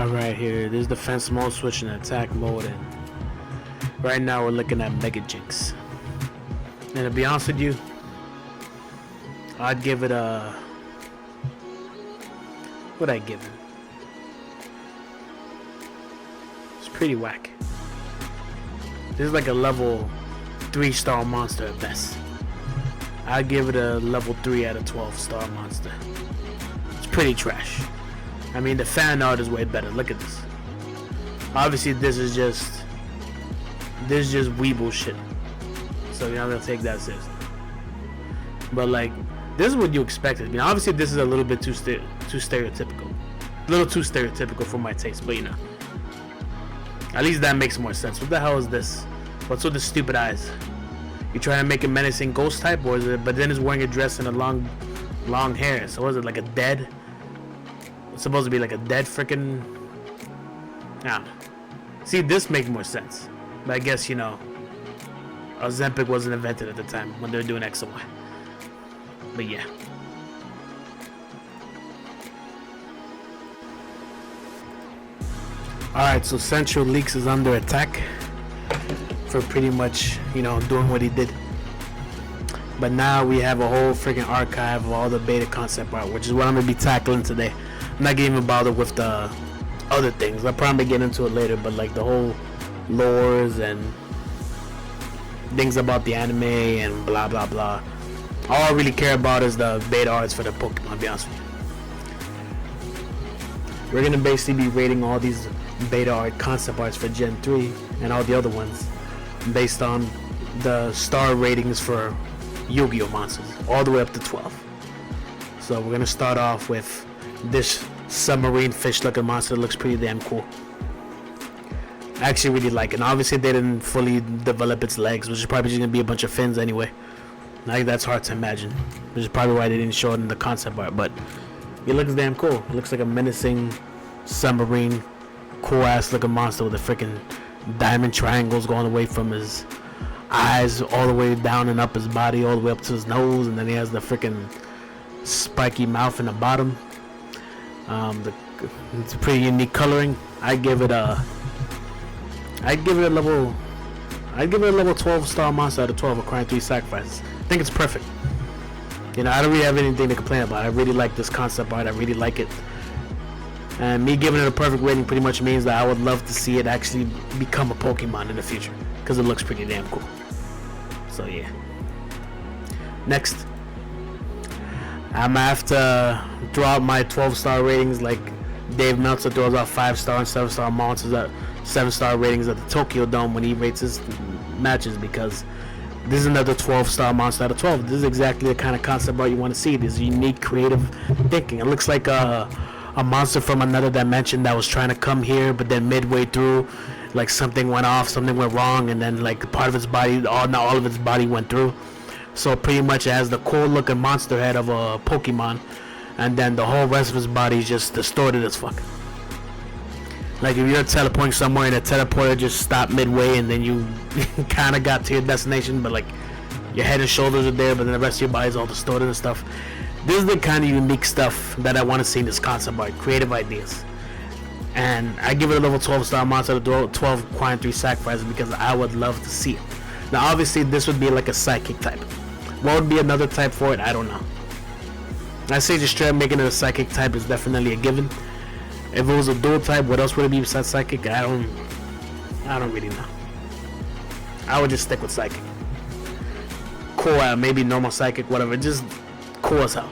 Alright, here, this is defense mode, switching to attack mode, and right now we're looking at Mega Jinx. And to be honest with you, I'd give it a... What'd I give it? It's pretty whack. This is like a level 3-star monster at best. I'd give it a level 3 out of 12-star monster. It's pretty trash. I mean, the fan art is way better. Look at this. Obviously, this is just weeble shit. So you're not gonna take that seriously. But like, this is what you expected. I mean, obviously, this is a little bit too stereotypical. A little too stereotypical for my taste, but you know, at least that makes more sense. What the hell is this? What's with the stupid eyes? You trying to make a menacing ghost type, or is it? But then it's wearing a dress and a long hair. So was it like a dead? It's supposed to be like a dead freaking. I don't know. See, this makes more sense. But I guess, you know, Ozempic wasn't invented at the time when they were doing X and Y. But yeah. Alright, so Central Leaks is under attack for pretty much, you know, doing what he did. But now we have a whole freaking archive of all the beta concept art, which is what I'm going to be tackling today. I'm not getting even bothered with the other things. I'll probably get into it later, but like the whole lores and things about the anime and blah blah blah. All I really care about is the beta arts for the Pokemon, to be honest with you. We're going to basically be rating all these beta art concept arts for Gen 3 and all the other ones based on the star ratings for Yu-Gi-Oh monsters, all the way up to 12. So we're going to start off with this submarine fish looking monster. Looks pretty damn cool. I actually really like it. And obviously they didn't fully develop its legs, which is probably just gonna be a bunch of fins anyway. I think that's hard to imagine, which is probably why they didn't show it in the concept art. But it looks damn cool. It looks like a menacing submarine, cool ass looking monster with the freaking diamond triangles going away from his eyes all the way down and up his body, all the way up to his nose, and then he has the freaking spiky mouth in the bottom. It's a pretty unique coloring. I'd give it a level 12-star monster out of 12 acquiring 3 sacrifices. I think it's perfect. You know, I don't really have anything to complain about. I really like this concept art. I really like it. And me giving it a perfect rating pretty much means that I would love to see it actually become a Pokemon in the future, because it looks pretty damn cool. So yeah. Next, I'm gonna have to throw out my 12-star ratings like Dave Meltzer throws out 5-star and 7-star monsters at 7-star ratings at the Tokyo Dome when he rates his matches, because this is another 12-star monster out of 12. This is exactly the kind of concept art you want to see. This unique, creative thinking. It looks like a monster from another dimension that was trying to come here, but then midway through, like something went off, something went wrong, and then like part of its body, not all of its body went through. So pretty much it has the cool looking monster head of a Pokemon, and then the whole rest of his body is just distorted as fuck. Like if you're teleporting somewhere and the teleporter just stopped midway, and then you kind of got to your destination, but like your head and shoulders are there, but then the rest of your body is all distorted and stuff. This is the kind of unique stuff that I want to see in this concept art, creative ideas. And I give it a level 12-star monster to 12 acquiring 3 sacrifices because I would love to see it. Now obviously this would be like a psychic type. What would be another type for it? I don't know. I say just straight up making it a psychic type is definitely a given. If it was a dual type, what else would it be besides psychic? I don't really know. I would just stick with psychic. Cool, maybe normal psychic, whatever. Just cool as hell.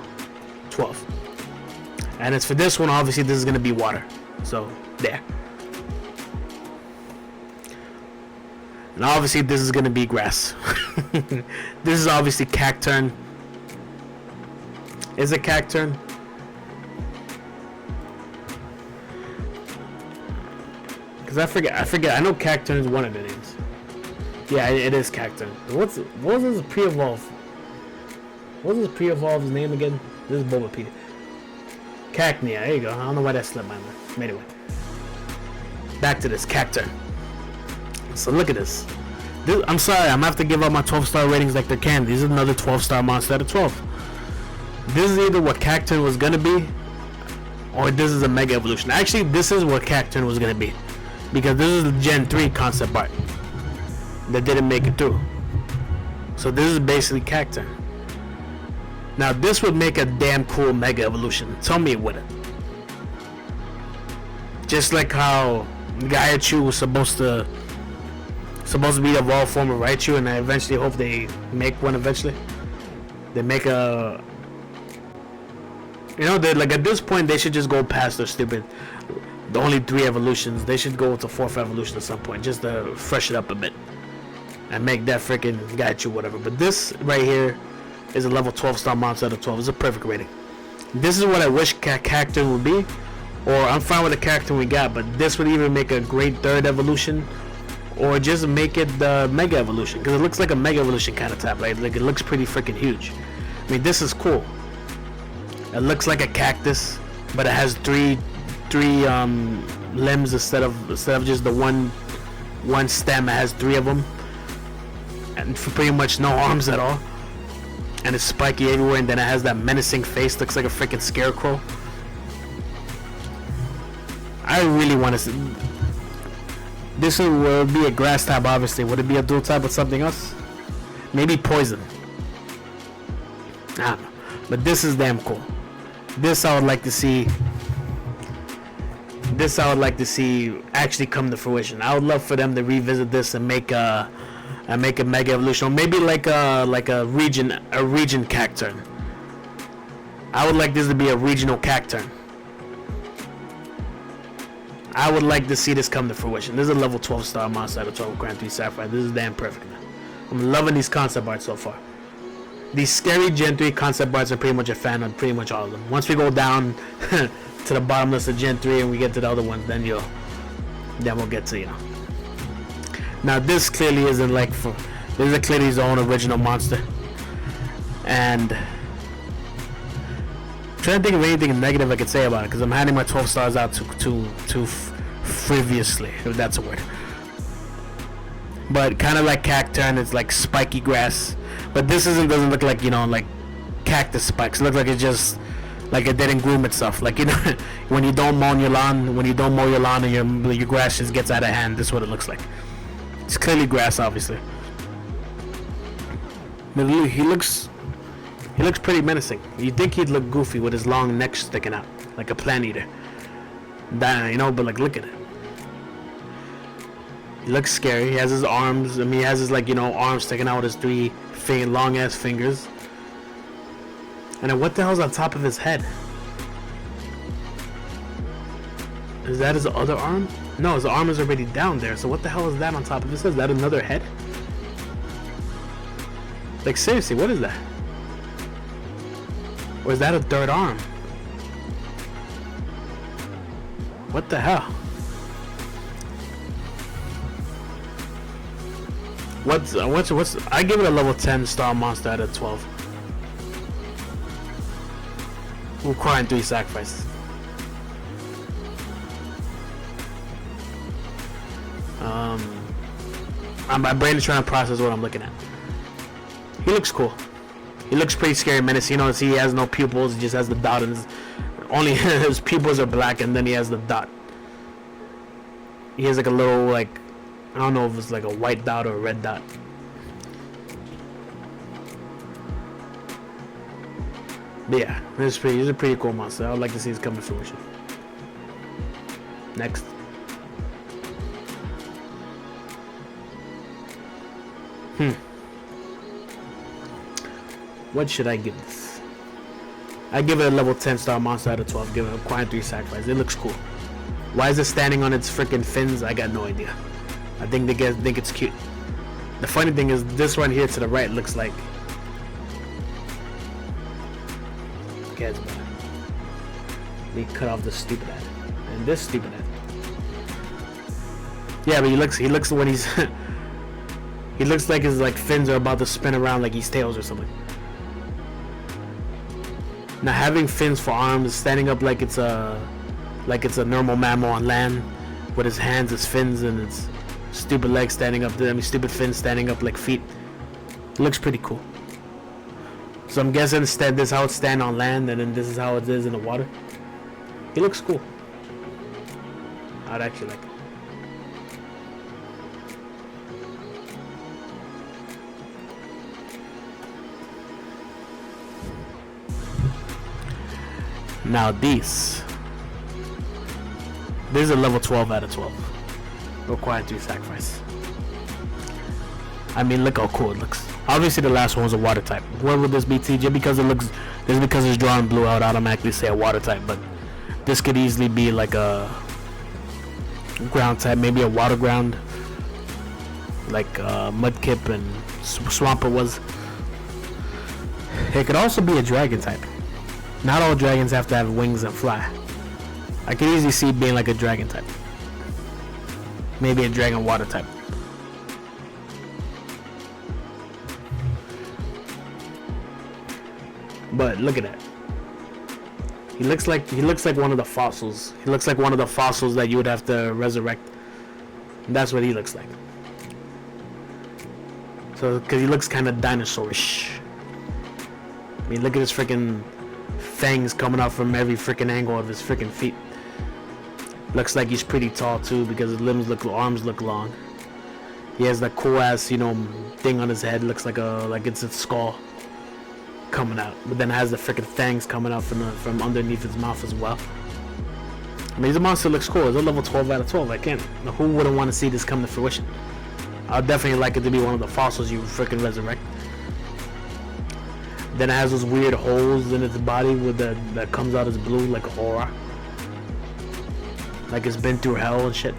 12. And as for this one, obviously this is gonna be water. So there. And obviously this is gonna be grass. This is obviously Cacturn. Is it Cacturn? Because I forget. I know Cacturn is one of the names. Yeah, it is Cacturn. What was his pre-evolve? What was his pre-evolve's name again? This is Bulbapedia. Cacnea, there you go. I don't know why that slipped my mind. Anyway. Back to this, Cacturn. So look at this. I'm sorry, I'm gonna have to give up my 12-star ratings like they're candy. This is another 12-star monster out of 12. This is either what Cacturn was gonna be, or this is a Mega Evolution. Actually, this is what Cacturn was gonna be, because this is the Gen 3 concept art that didn't make it through. So this is basically Cacturn. Now this would make a damn cool Mega Evolution. Tell me it wouldn't. Just like how Gaiachu was supposed to be the evolved form of Raichu, and I eventually hope they make one eventually. They make a, you know, they like at this point they should just go past their stupid, the only 3 evolutions. They should go with the 4th evolution at some point, just to freshen it up a bit and make that freaking Gaiachu whatever. But this right here is a level 12 star monster out of 12. It's a perfect rating. This is what I wish Cacturn would be, or I'm fine with the Cacturn we got, but this would even make a great 3rd evolution, or just make it the Mega Evolution, because it looks like a Mega Evolution kind of type, right? Like it looks pretty freaking huge. I mean, this is cool. It looks like a cactus, but it has three limbs instead of just the one stem. It has 3 of them, and for pretty much no arms at all. And it's spiky everywhere, and then it has that menacing face. Looks like a freaking scarecrow. I really want to see. This will be a grass type, obviously. Would it be a dual type with something else? Maybe poison. I don't know. But this is damn cool. This I would like to see. This I would like to see actually come to fruition. I would love for them to revisit this and make a Mega Evolution, or maybe like a region Cacturn. I would like this to be a regional Cacturn. I would like to see this come to fruition. This is a level 12 star monster out of 12 Grand 3 Sapphire. This is damn perfect, man. I'm loving these concept arts so far. These scary Gen 3 concept arts are pretty much a fan of pretty much all of them. Once we go down to the bottom list of Gen 3 and we get to the other ones, then we'll get to, you know. Now this clearly isn't like this is clearly his own original monster. And I'm trying to think of anything negative I could say about it, because I'm handing my 12 stars out too frivolously, if that's a word. But kind of like Cacturn, it's like spiky grass. But this doesn't look like, you know, like cactus spikes. It looks like it's just like it didn't groom itself. Like, you know, when you don't mow your lawn, and your grass just gets out of hand. This is what it looks like. It's clearly grass, obviously. But he looks pretty menacing. You'd think he'd look goofy with his long neck sticking out, like a plant eater. That, you know, but like, look at it. He looks scary. He has his arms. I mean, he has his, like, you know, arms sticking out with his 3 long ass fingers. And then what the hell's on top of his head? Is that his other arm? No, his arm is already down there. So what the hell is that on top of his head? Is that another head? Like, seriously, what is that? Or is that a 3rd arm? What the hell? What's I give it a level 10 star monster out of 12. Requiring 3 sacrifices. My brain is trying to process what I'm looking at. He looks cool. He looks pretty scary, menacing. You know, he has no pupils. He just has the dot, and only his pupils are black, and then he has the dot. He has like a little, like, I don't know if it's like a white dot or a red dot. But yeah, he's a pretty cool monster. I would like to see this come to fruition. Next. What should I give this? I give it a level 10 star monster out of 12. Give it a quiet 3 sacrifice. It looks cool. Why is it standing on its freaking fins? I got no idea. I think they think it's cute. The funny thing is, this one here to the right looks like. Guys, they cut off the stupid head and this stupid head. Yeah, but he looks when he's. He looks like his like fins are about to spin around like he's tails or something. Now having fins for arms, standing up like it's a normal mammal on land, with his hands as fins and its stupid legs standing up. Stupid fins standing up like feet. It looks pretty cool. So I'm guessing instead this is how it stands on land, and then this is how it is in the water. He looks cool. I'd actually like it. Now this is a level 12 out of 12. Required 3 sacrifice. I mean, look how cool it looks. Obviously, the last one was a water type. What would this be, TJ? Because it looks, just because it's drawing blue, I would automatically say a water type. But this could easily be like a ground type, maybe a water ground, like Mudkip and Swampert was. It could also be a dragon type. Not all dragons have to have wings and fly. I could easily see it being like a dragon type. Maybe a dragon water type. But look at that. He looks like one of the fossils. He looks like one of the fossils that you would have to resurrect. And that's what he looks like. So, because he looks kind of dinosaurish. I mean, look at his freaking fangs coming out from every freaking angle of his freaking feet. Looks like he's pretty tall too, because his arms look long. He has that cool ass, thing on his head. Looks like it's a skull coming out, but then it has the freaking fangs coming out from underneath his mouth as well. I mean, the monster looks cool. It's a level 12 out of 12. I can't. Who wouldn't want to see this come to fruition? I'd definitely like it to be one of the fossils you freaking resurrect. Then it has those weird holes in its body that comes out as blue like a aura. Like it's been through hell and shit.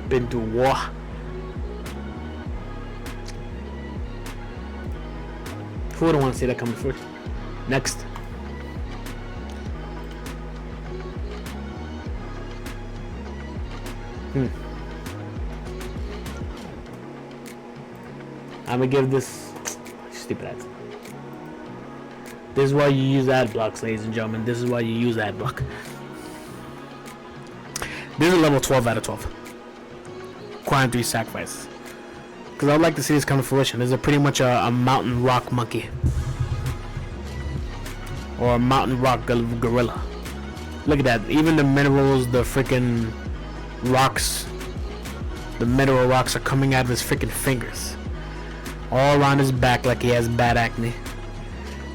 Been through war. Who wouldn't want to see that coming through? Next. I'm gonna give this stupid ads. This is why you use ad blocks, ladies and gentlemen. This is why you use ad block. This is a level 12 out of 12. Requiring 3 sacrifices. Because I'd like to see this come to fruition. This is pretty much a mountain rock monkey. Or a mountain rock gorilla. Look at that. Even the minerals, the freaking rocks, the mineral rocks are coming out of his freaking fingers. All around his back like he has bad acne.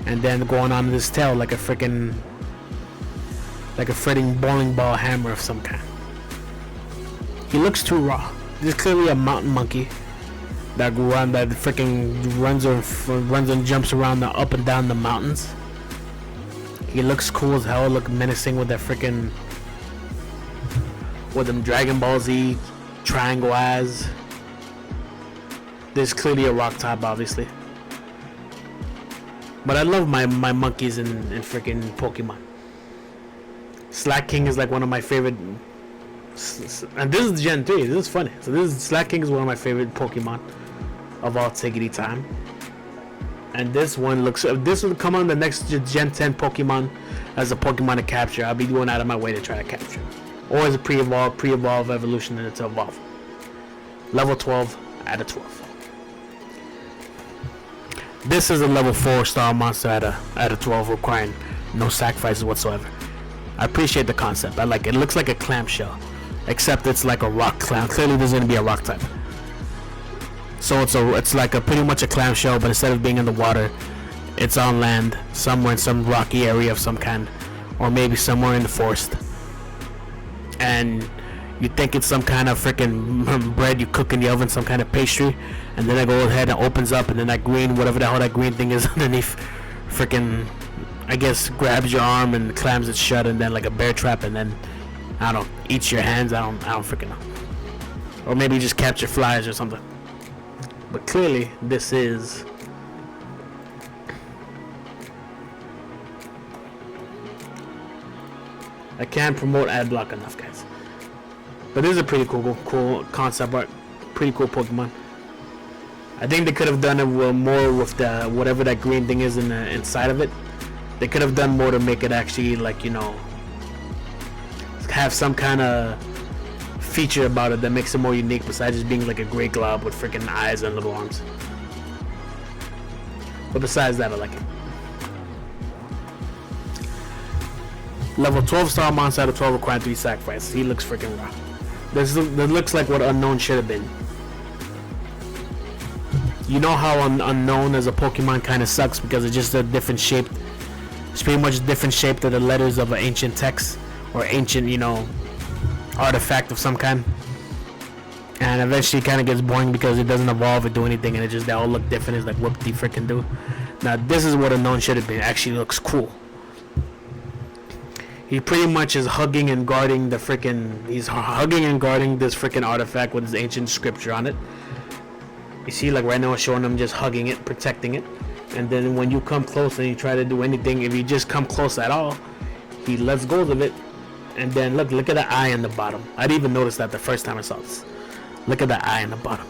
And then going on his tail like a freaking bowling ball hammer of some kind. He looks too raw. This is clearly a mountain monkey that runs and jumps around up and down the mountains. He looks cool as hell, look menacing with that freaking, with them Dragon Ball Z triangle eyes. This is clearly a rock type, obviously. But I love my monkeys in freaking Pokemon. Slack King is like one of my favorite. And this is Gen 3. This is funny. So Slack King is one of my favorite Pokemon of all tickety time. And this one looks. If this would come on the next Gen 10 Pokemon as a Pokemon to capture, I'll be going out of my way to try to capture. Or as a pre-evolve evolution and to evolve. Level 12 out of 12. This is a level 4 star monster out of 12, requiring no sacrifices whatsoever. I appreciate the concept. I like it. It looks like a clamshell, except it's like a rock clam. Clearly, there's going to be a rock type. So it's like pretty much a clamshell, but instead of being in the water, it's on land, somewhere in some rocky area of some kind, or maybe somewhere in the forest. And you think it's some kind of freaking bread you cook in the oven, some kind of pastry, and then it goes ahead and opens up, and then that green, whatever the hell that green thing is underneath, freaking, I guess, grabs your arm and clams it shut, and then like a bear trap, and then I don't know, eats your hands. I don't freaking know. Or maybe just capture flies or something. But clearly, this is I can't promote ad block enough, guys. But this is a pretty cool concept art. Pretty cool Pokemon. I think they could have done it more with the whatever that green thing is inside of it. They could have done more to make it actually, like, have some kind of feature about it that makes it more unique, besides just being like a gray glob with freaking eyes and little arms. But besides that, I like it. Level 12 star monster out of 12 requiring 3 sacrifice. He looks freaking raw. This looks like what Unknown should have been. You know how Unknown as a Pokemon kind of sucks because it's just a different shape. It's pretty much a different shape to the letters of an ancient text or ancient, you know, artifact of some kind. And eventually it kind of gets boring because it doesn't evolve or do anything, and it just, they all look different. It's like, what do you freaking do? Now this is what Unknown should have been. It actually looks cool. He pretty much is hugging and guarding the freaking, he's hugging and guarding this freaking artifact with his ancient scripture on it. You see, like right now it's showing him just hugging it, protecting it. And then when you come close and you try to do anything, if you just come close at all, he lets go of it. And then look at the eye in the bottom. I didn't even notice that the first time I saw this. Look at the eye in the bottom.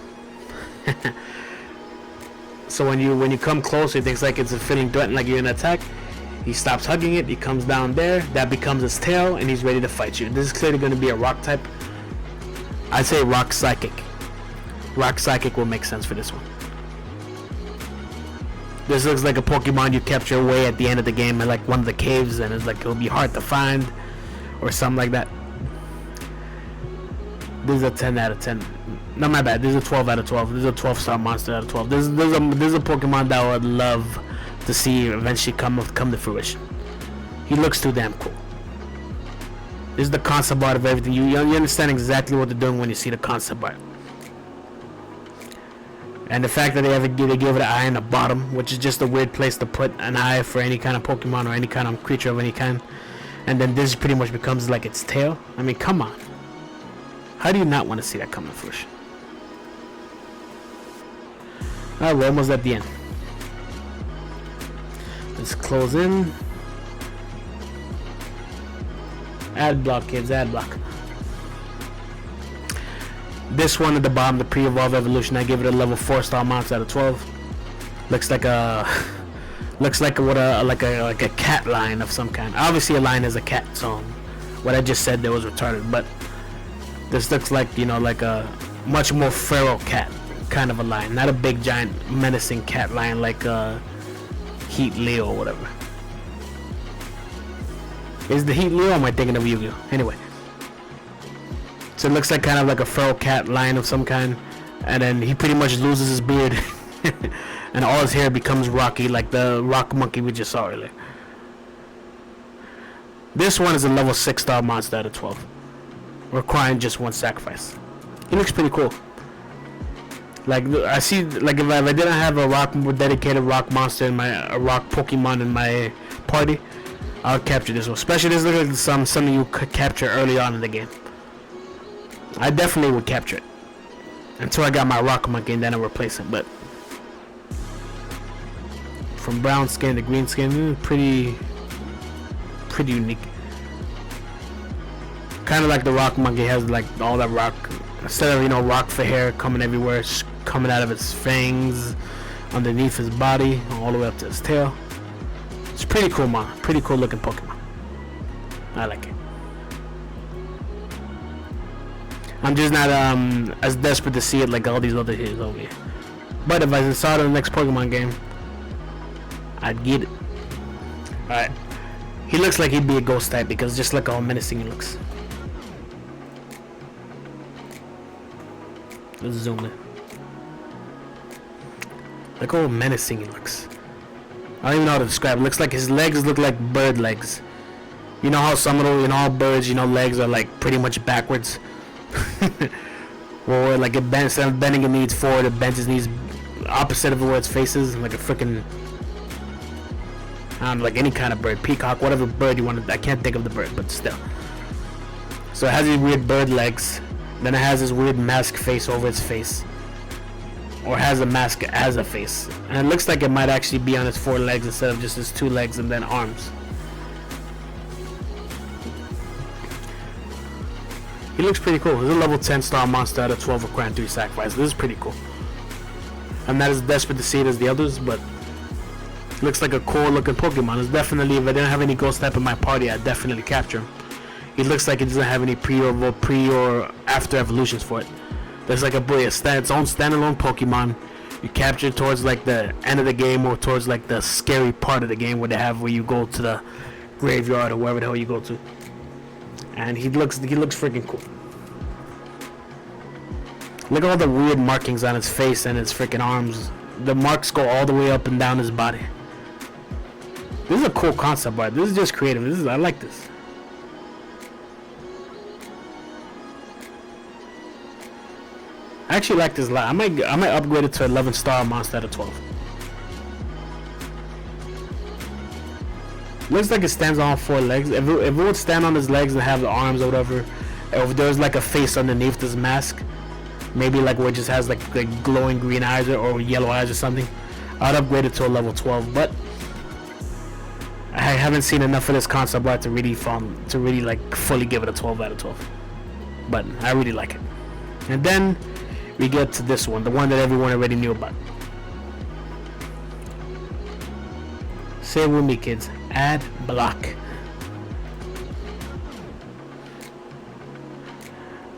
So when you come close, he thinks like it's a feeling threatened, like you're gonna attack. He stops hugging it. He comes down there. That becomes his tail, and he's ready to fight you. This is clearly going to be a rock type. I'd say rock psychic. Rock psychic will make sense for this one. This looks like a Pokemon you capture away at the end of the game in like one of the caves, and it's like it'll be hard to find, or something like that. This is a 10 out of 10. No, my bad. This is a 12 out of 12. This is a 12 star monster out of 12. This is a Pokemon that I would love to see eventually come to fruition. He looks too damn cool. This is the concept art of everything. You understand exactly what they're doing when you see the concept art. And the fact that they give it an eye in the bottom, which is just a weird place to put an eye for any kind of Pokemon or any kind of creature of any kind. And then this pretty much becomes like its tail. I mean, come on. How do you not want to see that come to fruition? Alright, we're almost at the end. Let's close in. Ad block, kids, ad block. This one at the bottom, the pre-evolve evolution, I give it a level 4 star monster out of 12. Looks like a cat line of some kind. Obviously a lion is a cat, so what I just said there was retarded, but this looks like, you know, like a much more feral cat kind of a lion, not a big giant menacing cat lion like Heat Leo or whatever. Is the Heat Leo, or am I thinking of Yu-Gi-Oh? Anyway, so it looks like kind of like a feral cat lion of some kind, and then he pretty much loses his beard and all his hair becomes rocky like the rock monkey we just saw earlier. This one is a level 6 star monster out of 12, requiring just 1 sacrifice. He looks pretty cool. Like, I see, like if I didn't have a dedicated rock monster in a rock Pokemon in my party, I would capture this one. Especially this looks like something you could capture early on in the game. I definitely would capture it until I got my rock monkey, and then I'll replace it. But from brown skin to green skin, pretty unique. Kind of like the rock monkey has like all that rock. Instead of, you know, rock for hair coming everywhere, it's coming out of its fangs, underneath his body, all the way up to his tail. It's pretty cool, man. Pretty cool looking Pokemon. I like it. I'm just not as desperate to see it like all these other heroes over here. But if I saw it in the next Pokemon game, I'd get it. Alright. He looks like he'd be a ghost type because just look how menacing he looks. Let's zoom in. Look how menacing he looks. I don't even know how to describe it. Looks like his legs look like bird legs. You know how some of the, you know, all birds, you know, legs are like pretty much backwards. Or like it bends, instead of bending it needs forward, it bends his knees opposite of where its faces, like a freaking, I don't know, like any kind of bird, peacock, whatever bird you want to, I can't think of the bird, but still. So it has these weird bird legs. Then it has this weird mask face over its face, or has a mask as a face, and it looks like it might actually be on its 4 legs instead of just its 2 legs and then arms. He looks pretty cool. This is a level 10 star monster out of 12 requiring 3 sacrifice. This is pretty cool. I'm not as desperate to see it as the others, but it looks like a cool looking Pokemon. It's definitely, if I didn't have any ghost type in my party, I'd definitely capture him. He looks like it doesn't have any pre or after evolutions for it. There's like its own standalone Pokemon. You capture it towards like the end of the game or towards like the scary part of the game where you go to graveyard or wherever the hell you go to. And he looks freaking cool. Look at all the weird markings on his face and his freaking arms. The marks go all the way up and down his body. This is a cool concept art. This is just creative. I like this. I actually like this a lot. I might upgrade it to 11 star monster out of 12. Looks like it stands on 4 legs. If it would stand on his legs and have the arms or whatever, if there's like a face underneath this mask, maybe like where it just has like glowing green eyes or yellow eyes or something, I'd upgrade it to a level 12. But I haven't seen enough of this concept art to really like fully give it a 12 out of 12. But I really like it. And then we get to this one, the one that everyone already knew about. Say it with me, kids. Add block.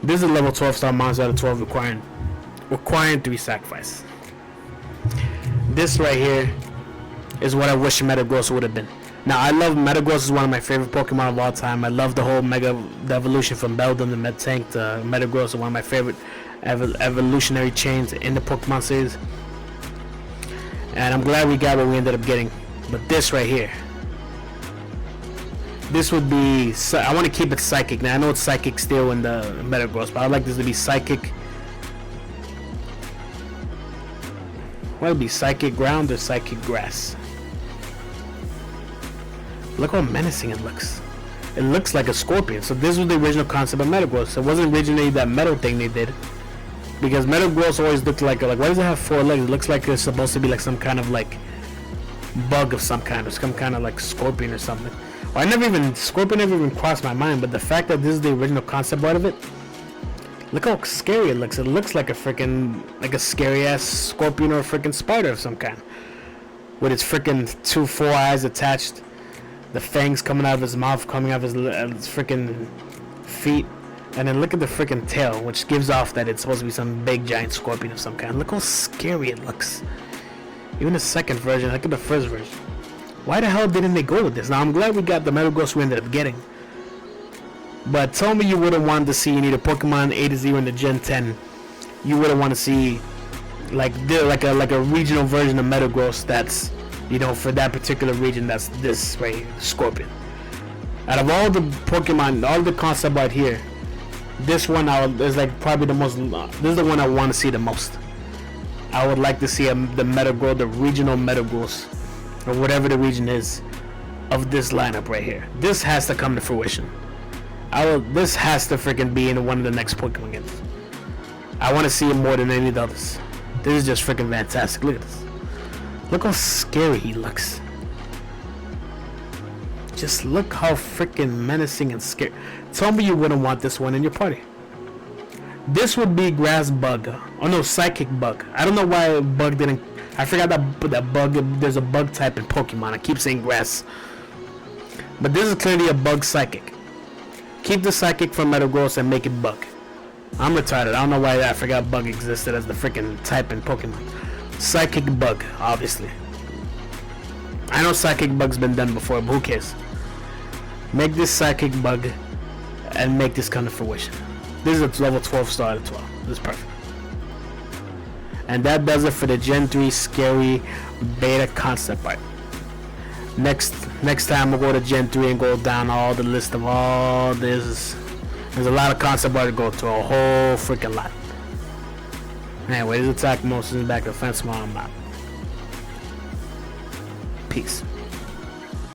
This is a level 12 star monster out of 12 requiring 3 sacrifice. This right here is what I wish Metagross would have been. Now I love Metagross, is one of my favorite Pokemon of all time. I love the whole the evolution from Beldum to Medtank to Metagross, is one of my favorite evolutionary chains in the Pokemon series. And I'm glad we got what we ended up getting. But this right here, this would be, I want to keep it psychic. Now I know it's psychic still in the Metagross, but I'd like this to be psychic. What would be psychic ground or psychic grass? Look how menacing it looks. It looks like a scorpion. So this was the original concept of Metagross. It wasn't originally that metal thing they did, because Metagross always looked like why does it have 4 legs? It looks like it's supposed to be like some kind of like bug of some kind, or some kind of like scorpion or something. Well, scorpion never even crossed my mind, but the fact that this is the original concept art of it, look how scary it looks. It looks like a freaking, like a scary ass scorpion or a freaking spider of some kind, with its freaking 4 eyes attached, the fangs coming out of his mouth, coming out of his freaking feet, and then look at the freaking tail, which gives off that it's supposed to be some big giant scorpion of some kind. Look how scary it looks. Even the second version, look at the first version. Why the hell didn't they go with this? Now I'm glad we got the Metagross we ended up getting, but tell me you wouldn't want to see in either Pokemon A to Z in the Gen 10, you wouldn't want to see like a regional version of Metagross that's, you know, for that particular region, that's this right here, Scorpion. Out of all the Pokemon, all the concept art here, this one is like probably the most, this is the one I want to see the most. I would like to see the Metagross, the regional Metagross, or whatever the region is, of this lineup right here. This has to come to fruition. This has to freaking be in one of the next Pokemon games. I want to see it more than any of the others. This is just freaking fantastic. Look at this. Look how scary he looks. Just look how freaking menacing and scary. Tell me you wouldn't want this one in your party. This would be Grass Bug. Oh no, Psychic Bug. I don't know why Bug didn't. I forgot that Bug. There's a Bug type in Pokemon. I keep saying Grass, but this is clearly a Bug Psychic. Keep the Psychic from Metagross and make it Bug. I'm retarded. I don't know why I forgot Bug existed as the freaking type in Pokemon. Psychic Bug, obviously. I know Psychic Bug's been done before, but who cares? Make this Psychic Bug and make this come to fruition. This is a level 12 star out of 12. This is perfect. And that does it for the Gen 3 Scary Beta Concept Art. Next time we'll go to Gen 3 and go down all the list of all this. There's a lot of concept art to go through, a whole freaking lot. Anyway, this attack motion is back to defense while I'm out. Peace.